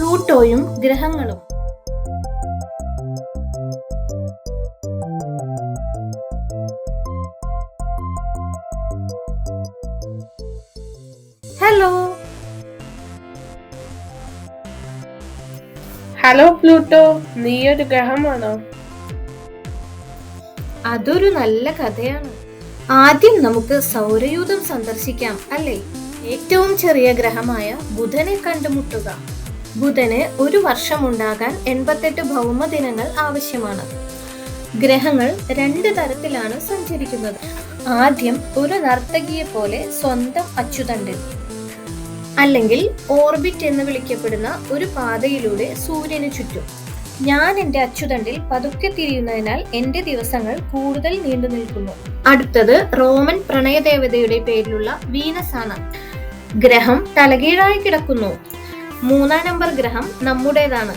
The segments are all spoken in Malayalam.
പ്ലൂട്ടോയും ഗ്രഹങ്ങളും. ഹലോ ഹലോ പ്ലൂട്ടോ, നീ ഒരു ഗ്രഹമാണോ? അതൊരു നല്ല കഥയാണ്. ആദ്യം നമുക്ക് സൗരയൂഥം സന്ദർശിക്കാം, അല്ലേ? ഏറ്റവും ചെറിയ ഗ്രഹമായ ബുധനെ കണ്ടുമുട്ടുക. ബുധന് ഒരു വർഷമുണ്ടാകാൻ 88 ഭൗമദിനങ്ങൾ ആവശ്യമാണ്. ഗ്രഹങ്ങൾ 2 തരത്തിലാണ് സഞ്ചരിക്കുന്നത്. ആദ്യം ഒരു നർത്തകിയെ പോലെ സ്വന്തം അച്ചുതണ്ടിൽ, അല്ലെങ്കിൽ ഓർബിറ്റ് എന്ന് വിളിക്കപ്പെടുന്ന ഒരു പാതയിലൂടെ സൂര്യന് ചുറ്റും. ഞാൻ എന്റെ അച്ചുതണ്ടിൽ പതുക്കെ തിരിയുന്നതിനാൽ എന്റെ ദിവസങ്ങൾ കൂടുതൽ നീണ്ടു നിൽക്കുന്നു. അടുത്തത് റോമൻ പ്രണയദേവതയുടെ പേരിലുള്ള വീനസ് ആണ്. ഗ്രഹം തലകീഴായി കിടക്കുന്നു. 3-ാം നമ്പർ ഗ്രഹം നമ്മുടേതാണ്.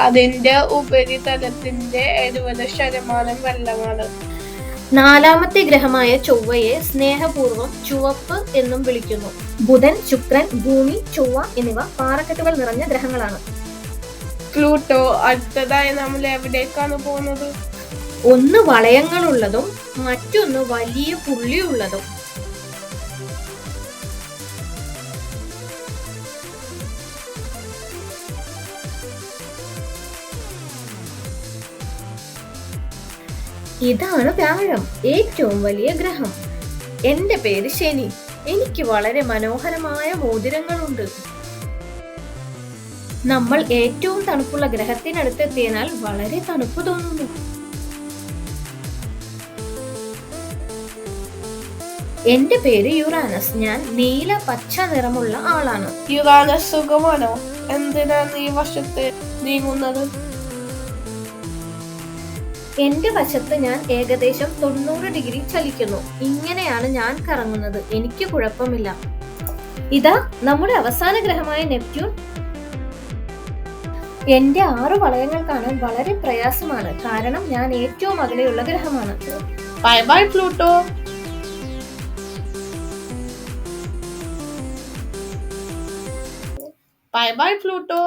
അതിന്റെ ഉപരിതലത്തിന്റെ 70% വെള്ളമാണ്. 4-ാമത്തെ ഗ്രഹമായ ചൊവ്വയെ സ്നേഹപൂർവ്വം ചുവപ്പ് എന്നും വിളിക്കുന്നു. ബുധൻ, ശുക്രൻ, ഭൂമി, ചൊവ്വ എന്നിവ പാറക്കെട്ടുകൾ നിറഞ്ഞ ഗ്രഹങ്ങളാണ്. പ്ലൂട്ടോ, അടുത്തതായി നമ്മൾ എവിടേക്കാണ് പോകുന്നത്? ഒന്ന് വളയങ്ങളുള്ളതും മറ്റൊന്ന് വലിയ പുള്ളിയുള്ളതും. ഇതാണ് വ്യാഴം, ഏറ്റവും വലിയ ഗ്രഹം. എന്റെ പേര് ശനി. എനിക്ക് വളരെ മനോഹരമായ മോതിരങ്ങളുണ്ട്. നമ്മൾ ഏറ്റവും തണുപ്പുള്ള ഗ്രഹത്തിനടുത്തെത്തിയതിനാൽ വളരെ തണുപ്പ് തോന്നുന്നു. എന്റെ പേര് യുറാനസ്. ഞാൻ നീല പച്ച നിറമുള്ള ആളാണ്. യുറാനസ് സുഖമാണോ? എന്തിനാ നീ വശത്ത് നീങ്ങുന്നത്? എന്റെ വശത്ത് ഞാൻ ഏകദേശം 90 ഡിഗ്രി ചലിക്കുന്നു. ഇങ്ങനെയാണ് ഞാൻ കറങ്ങുന്നത്. എനിക്ക് കുഴപ്പമില്ല. ഇതാ നമ്മുടെ അവസാന ഗ്രഹമായ നെപ്റ്റ്യൂൺ. എന്റെ 6 വളയങ്ങൾ കാണാൻ വളരെ പ്രയാസമാണ്, കാരണം ഞാൻ ഏറ്റവും അകലെയുള്ള ഗ്രഹമാണ്. Bye bye Pluto. Bye bye Pluto.